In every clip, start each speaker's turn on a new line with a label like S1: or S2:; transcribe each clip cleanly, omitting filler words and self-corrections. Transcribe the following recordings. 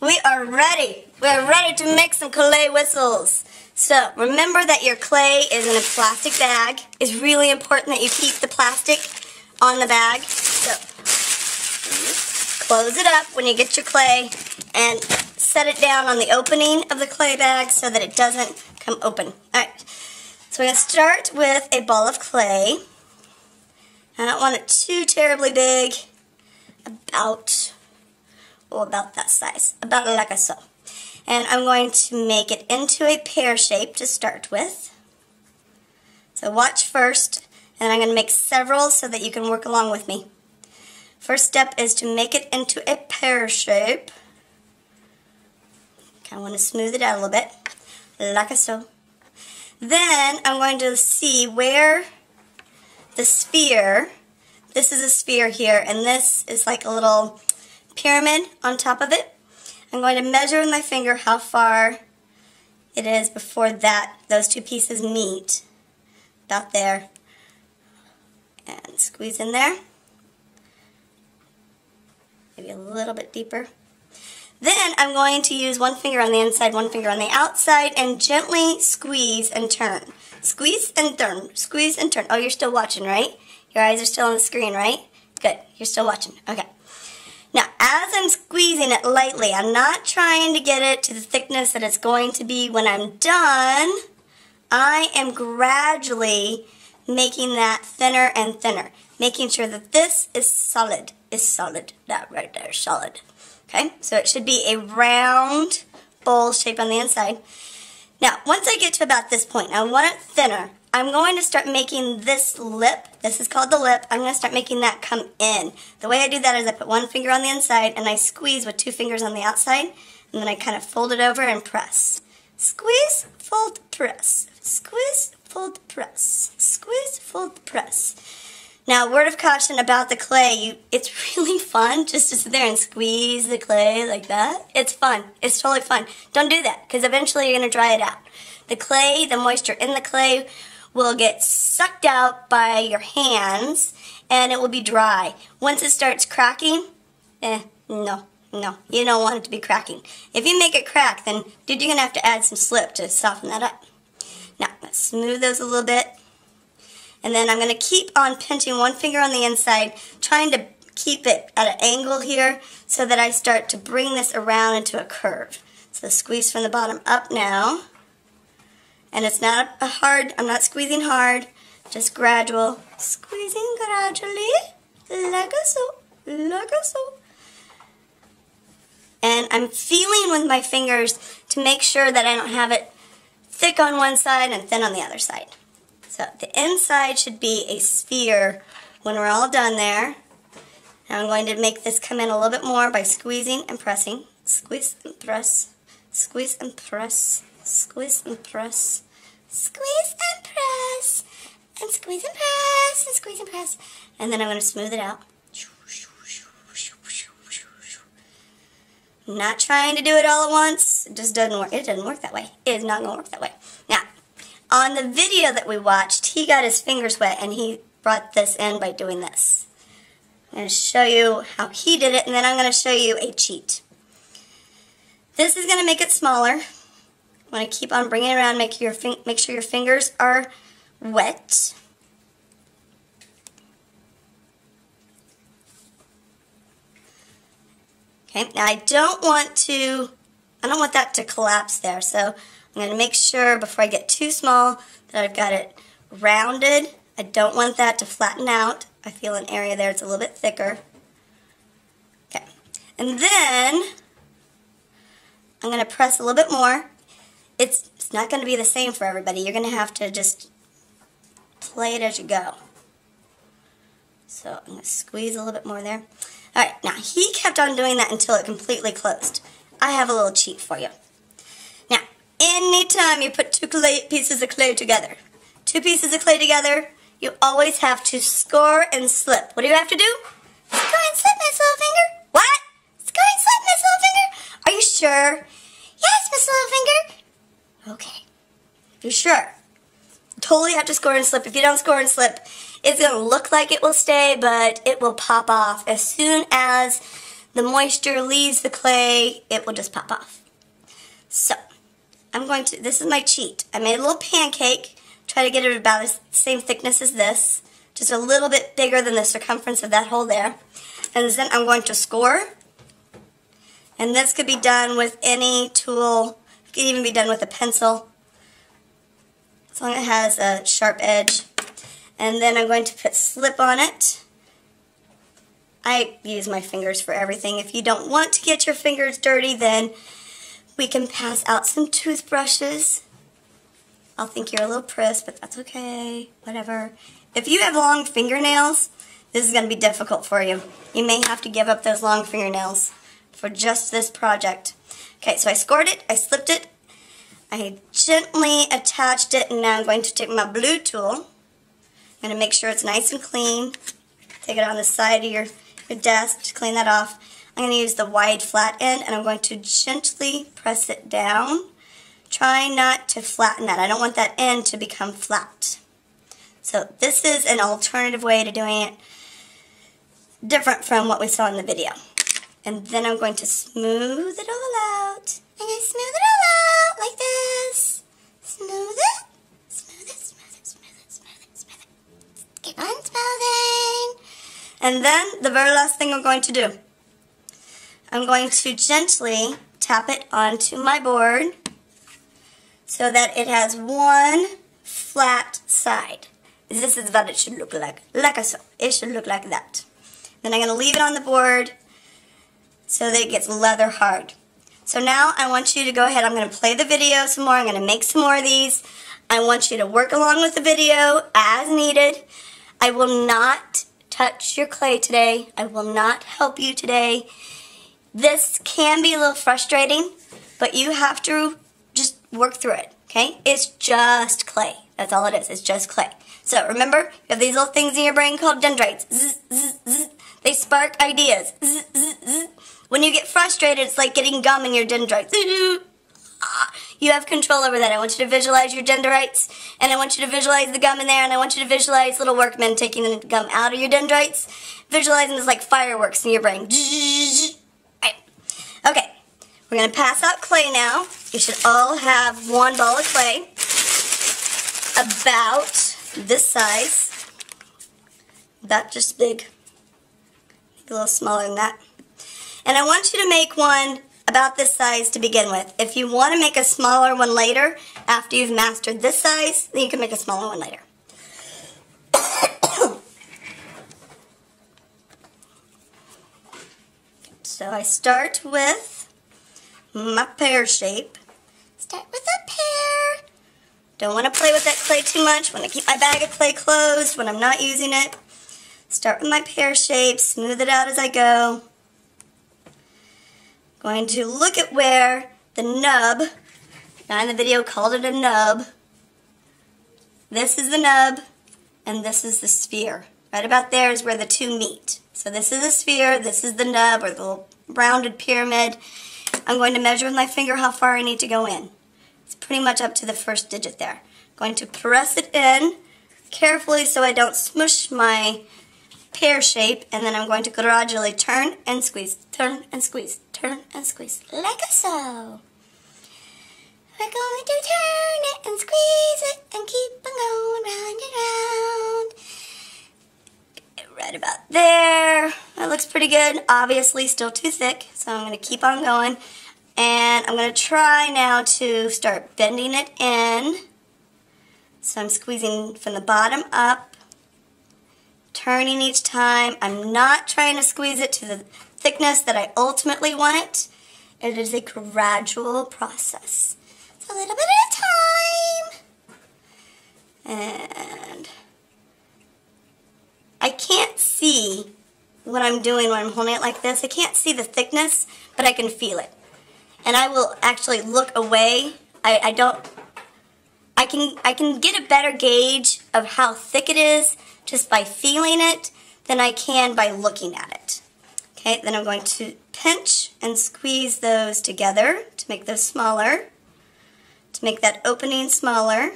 S1: we are ready. We're ready to make some clay whistles. So remember that your clay is in a plastic bag. It's really important that you keep the plastic on the bag. So close it up when you get your clay and set it down on the opening of the clay bag so that it doesn't come open. Alright, so we're going to start with a ball of clay. I don't want it too terribly big. About that size. About like so. And I'm going to make it into a pear shape to start with. So watch first, and I'm going to make several so that you can work along with me. First step is to make it into a pear shape. I want to smooth it out a little bit, like so. Then I'm going to see where the sphere, this is a sphere here, and this is like a little pyramid on top of it. I'm going to measure with my finger how far it is before those two pieces meet. About there. And squeeze in there. Maybe a little bit deeper. Then I'm going to use one finger on the inside, one finger on the outside, and gently squeeze and turn. Squeeze and turn. Squeeze and turn. Oh, you're still watching, right? Your eyes are still on the screen, right? Good. You're still watching. Okay. Now, as I'm squeezing it lightly, I'm not trying to get it to the thickness that it's going to be when I'm done. I am gradually making that thinner and thinner, making sure that this is solid. That right there is solid. Okay, so it should be a round bowl shape on the inside. Now, once I get to about this point, I want it thinner. I'm going to start making this lip. This is called the lip. I'm going to start making that come in. The way I do that is I put one finger on the inside and I squeeze with two fingers on the outside, and then I kind of fold it over and press. Squeeze, fold, press. Squeeze, fold, press. Squeeze, fold, press. Now, word of caution about the clay, it's really fun just to sit there and squeeze the clay like that. It's fun. It's totally fun. Don't do that, because eventually you're going to dry it out. The clay, the moisture in the clay will get sucked out by your hands, and it will be dry. Once it starts cracking, no, you don't want it to be cracking. If you make it crack, then, dude, you're going to have to add some slip to soften that up. Now, let's smooth those a little bit. And then I'm going to keep on pinching one finger on the inside, trying to keep it at an angle here so that I start to bring this around into a curve. So squeeze from the bottom up now. And it's not a hard, I'm not squeezing hard, just gradual. Squeezing gradually, like so, like so. And I'm feeling with my fingers to make sure that I don't have it thick on one side and thin on the other side. So the inside should be a sphere when we're all done there. Now I'm going to make this come in a little bit more by squeezing and pressing. Squeeze and press. Squeeze and press. Squeeze and press. Squeeze and press. And squeeze and press. And squeeze and press. And then I'm going to smooth it out. I'm not trying to do it all at once. It just doesn't work. It doesn't work that way. It is not going to work that way. Now, on the video that we watched, he got his fingers wet and he brought this in by doing this. I'm going to show you how he did it, and then I'm going to show you a cheat. This is going to make it smaller. I want to keep on bringing it around, make sure your fingers are wet. Okay, now I don't want that to collapse there, so I'm going to make sure before I get too small that I've got it rounded. I don't want that to flatten out. I feel an area there it's a little bit thicker. Okay, and then I'm going to press a little bit more. It's not going to be the same for everybody. You're going to have to just play it as you go. So I'm going to squeeze a little bit more there. Alright, now he kept on doing that until it completely closed. I have a little cheat for you. Now, anytime you put two pieces of clay together, you always have to score and slip. What do you have to do? Score and slip, Miss Littlefinger. What? Score and slip, Miss Littlefinger. Are you sure? Yes, Miss Littlefinger. Okay. If you're sure, you totally have to score and slip. If you don't score and slip, it's going to look like it will stay, but it will pop off as soon as the moisture leaves the clay, it will just pop off. So, this is my cheat. I made a little pancake, try to get it about the same thickness as this, just a little bit bigger than the circumference of that hole there. And then I'm going to score. And this could be done with any tool. It could even be done with a pencil, as long as it has a sharp edge. And then I'm going to put slip on it. I use my fingers for everything. If you don't want to get your fingers dirty, then we can pass out some toothbrushes. I'll think you're a little prissed, but that's okay. Whatever. If you have long fingernails, this is going to be difficult for you. You may have to give up those long fingernails for just this project. Okay, so I scored it, I slipped it, I gently attached it, and now I'm going to take my blue tool. I'm going to make sure it's nice and clean. Take it on the side of your desk to clean that off. I'm going to use the wide flat end, and I'm going to gently press it down. Try not to flatten that. I don't want that end to become flat. So this is an alternative way to doing it, different from what we saw in the video. And then I'm going to smooth it all out. I'm going to smooth it all out like this. Smooth it. Smooth it, smooth it, smooth it, smooth it, smooth it. Keep on smoothing. And then the very last thing I'm going to do, I'm going to gently tap it onto my board so that it has one flat side. This is what it should look like so. It should look like that. Then I'm going to leave it on the board so that it gets leather hard. So now I want you to go ahead. I'm going to play the video some more. I'm going to make some more of these. I want you to work along with the video as needed. I will not touch your clay today. I will not help you today. This can be a little frustrating, but you have to just work through it, okay? It's just clay. That's all it is. It's just clay. So remember, you have these little things in your brain called dendrites. Zzz, zzz, zzz. They spark ideas. Zzz, zzz, zzz. When you get frustrated, it's like getting gum in your dendrites. You have control over that. I want you to visualize your dendrites, and I want you to visualize the gum in there, and I want you to visualize little workmen taking the gum out of your dendrites, visualizing this like fireworks in your brain. Right. Okay, we're going to pass out clay now. You should all have one ball of clay about this size, about just big, maybe a little smaller than that. And I want you to make one about this size to begin with. If you want to make a smaller one later, after you've mastered this size, then you can make a smaller one later. So I start with my pear shape. Start with a pear. Don't want to play with that clay too much. Want to keep my bag of clay closed when I'm not using it. Start with my pear shape, smooth it out as I go. Going to look at where the nub, guy in the video called it a nub. This is the nub, and this is the sphere. Right about there is where the two meet. So this is the sphere, this is the nub, or the little rounded pyramid. I'm going to measure with my finger how far I need to go in. It's pretty much up to the first digit there. Going to press it in carefully so I don't smush my pear shape, and then I'm going to gradually turn and squeeze, turn and squeeze, turn and squeeze, like so. We're going to turn it and squeeze it and keep on going round and round. Right about there. That looks pretty good. Obviously still too thick, so I'm going to keep on going. And I'm going to try now to start bending it in. So I'm squeezing from the bottom up, turning each time. I'm not trying to squeeze it to the thickness that I ultimately want it. It is a gradual process. It's a little bit at a time. And I can't see what I'm doing when I'm holding it like this. I can't see the thickness, but I can feel it. And I will actually look away. I can get a better gauge of how thick it is just by feeling it than I can by looking at it. Okay, then I'm going to pinch and squeeze those together to make those smaller, to make that opening smaller.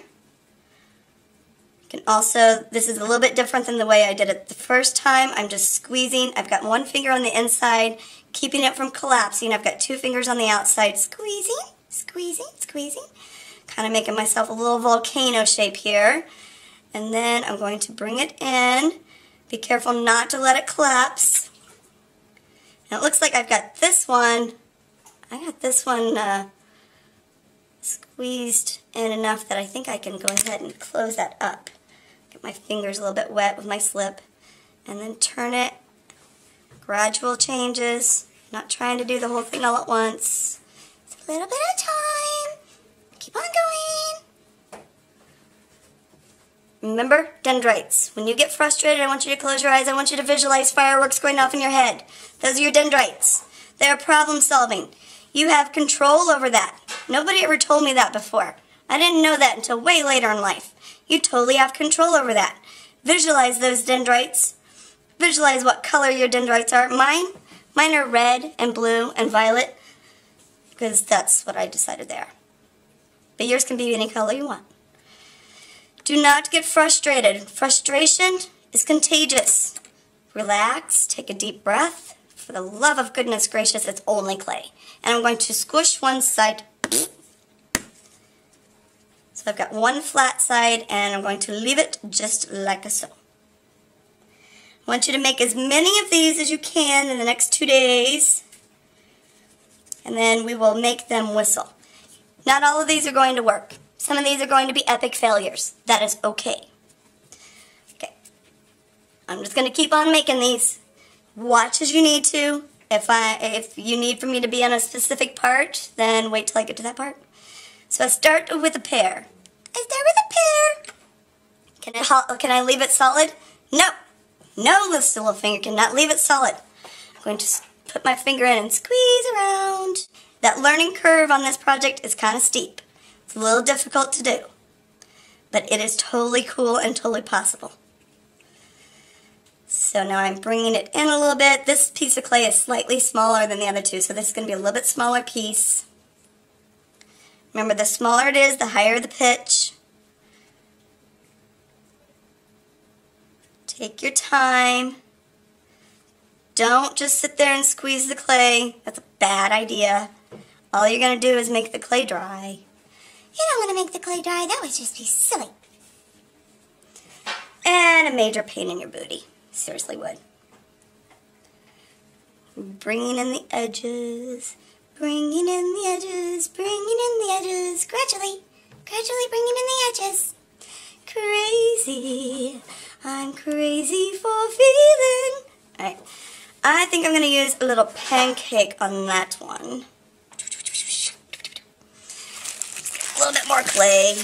S1: You can also, this is a little bit different than the way I did it the first time. I'm just squeezing. I've got one finger on the inside, keeping it from collapsing. I've got two fingers on the outside, squeezing, squeezing, squeezing. Kind of making myself a little volcano shape here. And then I'm going to bring it in. Be careful not to let it collapse. And it looks like I've got this one. Squeezed in enough that I think I can go ahead and close that up. Get my fingers a little bit wet with my slip. And then turn it. Gradual changes. Not trying to do the whole thing all at once. It's a little bit of time. Keep on going. Remember, dendrites. When you get frustrated, I want you to close your eyes. I want you to visualize fireworks going off in your head. Those are your dendrites. They are problem solving. You have control over that. Nobody ever told me that before. I didn't know that until way later in life. You totally have control over that. Visualize those dendrites. Visualize what color your dendrites are. Mine are red and blue and violet because that's what I decided they are. But yours can be any color you want. Do not get frustrated. Frustration is contagious. Relax, take a deep breath. For the love of goodness gracious, it's only clay. And I'm going to squish one side. So I've got one flat side and I'm going to leave it just like so. I want you to make as many of these as you can in the next 2 days. And then we will make them whistle. Not all of these are going to work. Some of these are going to be epic failures. That is okay. Okay. I'm just going to keep on making these. Watch as you need to. If you need for me to be on a specific part, then wait till I get to that part. So I start with a pear. Can I leave it solid? No. No, this little finger cannot leave it solid. I'm going to put my finger in and squeeze around. That learning curve on this project is kind of steep. It's a little difficult to do. But it is totally cool and totally possible. So now I'm bringing it in a little bit. This piece of clay is slightly smaller than the other two, so this is going to be a little bit smaller piece. Remember, the smaller it is, the higher the pitch. Take your time. Don't just sit there and squeeze the clay. That's a bad idea. All you're going to do is make the clay dry. You don't want to make the clay dry. That would just be silly. And a major pain in your booty. Seriously would. Bringing in the edges. Bringing in the edges. Bringing in the edges. Gradually. Gradually bringing in the edges. Crazy. I'm crazy for feeling. Alright. I think I'm going to use a little pancake on that one. A little bit more clay.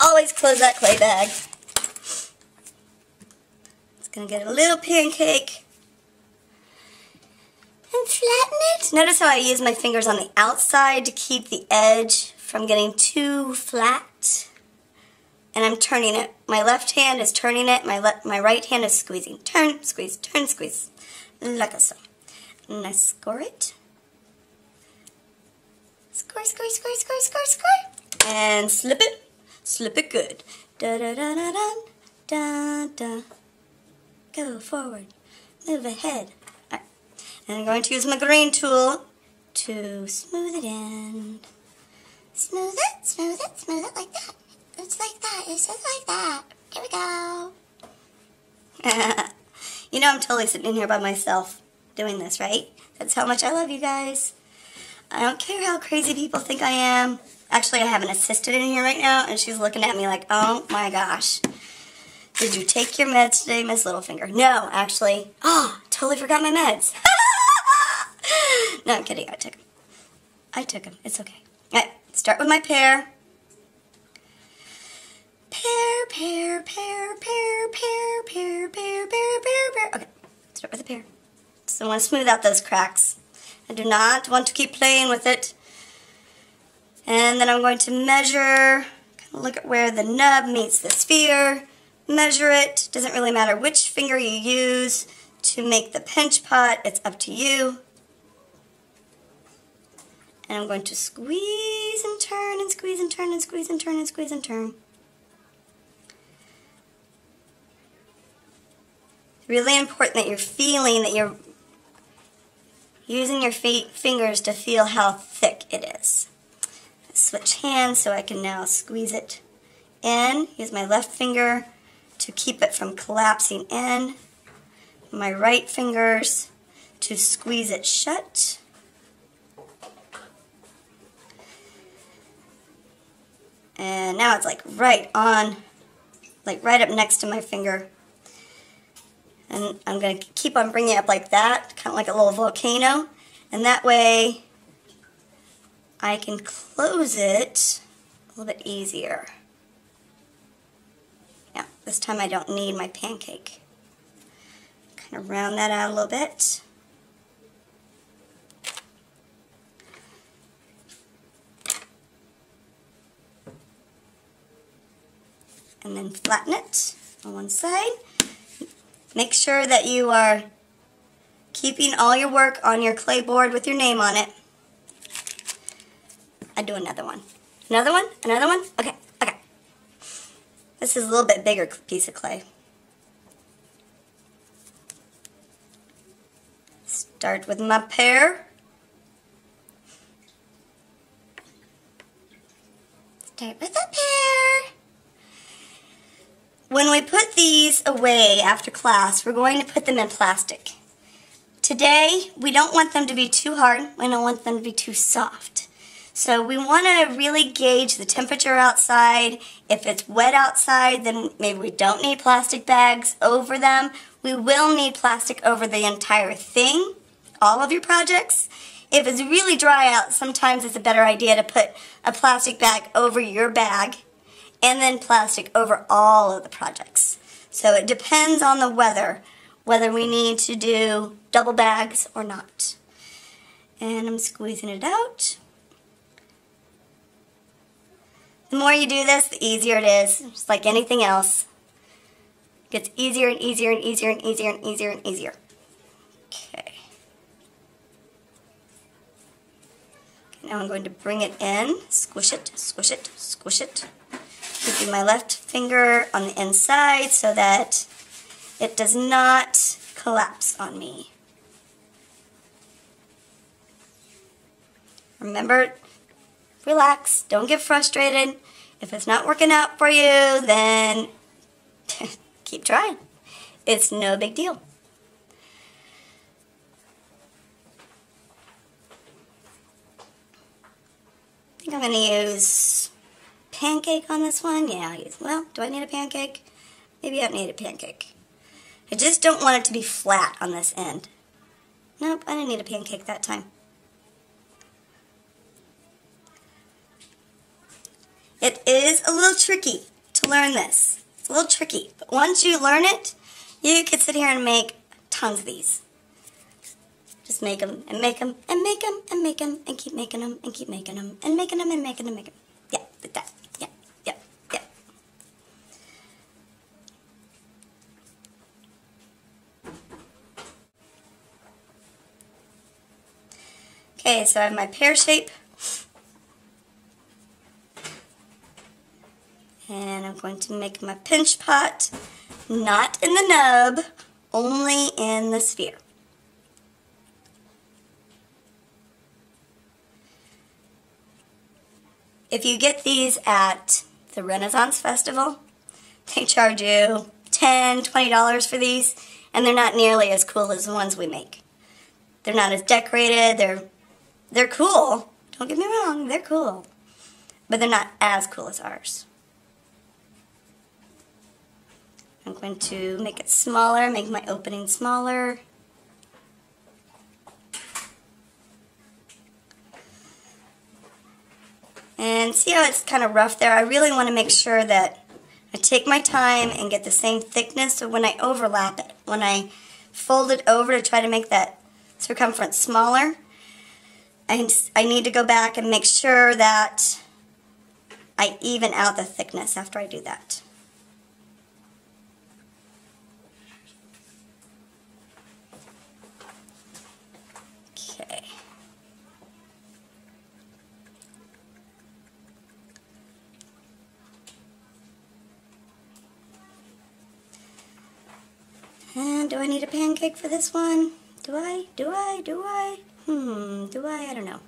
S1: Always close that clay bag. It's going to get a little pancake. And flatten it. Notice how I use my fingers on the outside to keep the edge from getting too flat. And I'm turning it. My left hand is turning it. My right hand is squeezing. Turn, squeeze, turn, squeeze. Like so. And I score it. Score, score, score, score, score, score. And slip it. Slip it good. Da da da da da da da. Go forward. Move ahead. Right. And I'm going to use my green tool to smooth it in. Smooth it like that. It's like that. It's just like that. Here we go. You know I'm totally sitting in here by myself doing this, right? That's how much I love you guys. I don't care how crazy people think I am. Actually, I have an assistant in here right now, and she's looking at me like, oh my gosh. Did you take your meds today, Miss Littlefinger? No, actually. Oh, totally forgot my meds. No, I'm kidding. I took them. I took them. It's okay. All right, start with my pear. Pear, pear, pear, pear, pear, pear, pear, pear, pear, pear. Okay, start with the pear. So I want to smooth out those cracks. I do not want to keep playing with it. And then I'm going to measure, kind of look at where the nub meets the sphere, measure it. Doesn't really matter which finger you use to make the pinch pot. It's up to you. And I'm going to squeeze and turn and squeeze and turn and squeeze and turn and squeeze and turn. It's really important that you're feeling, that you're using your fingers to feel how thick it is. Switch hands so I can now squeeze it in. Use my left finger to keep it from collapsing in. My right fingers to squeeze it shut. And now it's like right on, like right up next to my finger. And I'm going to keep on bringing it up like that, kind of like a little volcano. And that way I can close it a little bit easier. Yeah, this time I don't need my pancake. Kind of round that out a little bit. And then flatten it on one side. Make sure that you are keeping all your work on your clay board with your name on it. I do another one. Another one? Another one? Okay, okay. This is a little bit bigger piece of clay. Start with my pear. Start with a pear. When we put these away after class, we're going to put them in plastic. Today, we don't want them to be too hard. We don't want them to be too soft. So we want to really gauge the temperature outside. If it's wet outside, then maybe we don't need plastic bags over them. We will need plastic over the entire thing, all of your projects. If it's really dry out, sometimes it's a better idea to put a plastic bag over your bag and then plastic over all of the projects. So it depends on the weather, whether we need to do double bags or not. And I'm squeezing it out. The more you do this, the easier it is, just like anything else. It gets easier and easier and easier and easier and easier and easier. Okay. Now I'm going to bring it in, squish it, squish it, squish it. Keeping my left finger on the inside so that it does not collapse on me. Remember, relax, don't get frustrated. If it's not working out for you, then keep trying. It's no big deal. I think I'm going to use pancake on this one. Yeah, I'll use, well, do I need a pancake? Maybe I don't need a pancake. I just don't want it to be flat on this end. Nope, I didn't need a pancake that time. It is a little tricky to learn this. It's a little tricky, but once you learn it, you could sit here and make tons of these. Just make them and make them and make them and make them and keep making them and keep making them and making them and making them and making them. Yeah, like that. Yeah, yeah, yeah. Okay, so I have my pear shape. And I'm going to make my pinch pot, not in the nub, only in the sphere. If you get these at the Renaissance Festival, they charge you $10, $20 for these, and they're not nearly as cool as the ones we make. They're not as decorated, they're cool, don't get me wrong, they're cool, but they're not as cool as ours. I'm going to make it smaller, make my opening smaller. And see how it's kind of rough there? I really want to make sure that I take my time and get the same thickness so when I overlap it, when I fold it over to try to make that circumference smaller, I need to go back and make sure that I even out the thickness after I do that. Okay. And do I need a pancake for this one? Do I? Do I? I don't know.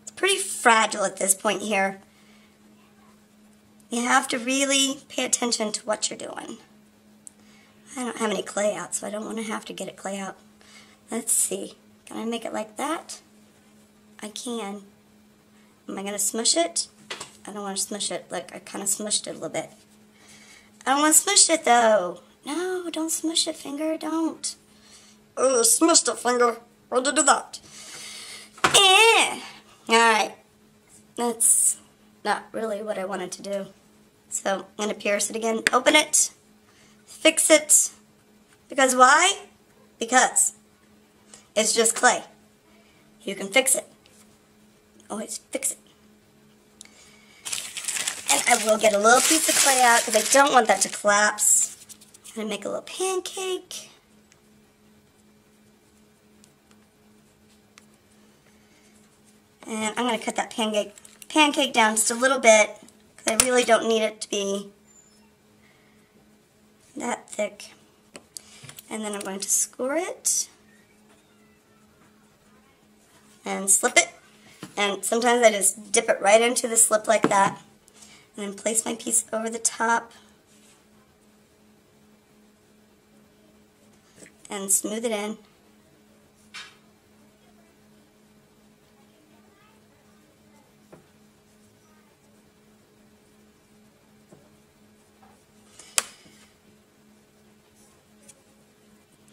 S1: It's pretty fragile at this point here. You have to really pay attention to what you're doing. I don't have any clay out, so I don't want to have to get it clay out. Let's see. Can I make it like that? I can. Am I going to smush it? I don't want to smush it. Look, I kind of smushed it a little bit. I don't want to smush it, though. No, don't smush it, finger. Don't. Oh, smushed it, finger. Why'd you do that? Alright. That's not really what I wanted to do. So, I'm going to pierce it again. Open it. Fix it. Because why? Because it's just clay. You can fix it. Always fix it. And I will get a little piece of clay out because I don't want that to collapse. I'm going to make a little pancake. And I'm going to cut that pancake down just a little bit because I really don't need it to be that thick. And then I'm going to score it and slip it. And sometimes I just dip it right into the slip like that. And then place my piece over the top and smooth it in.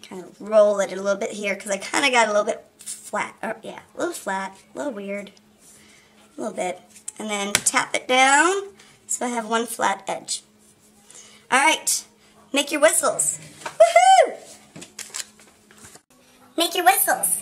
S1: Kind of roll it a little bit here because I kind of got a little bit flat. Or, yeah, a little flat, a little weird, a little bit. And then tap it down so I have one flat edge. Alright, make your whistles. Woohoo! Make your whistles.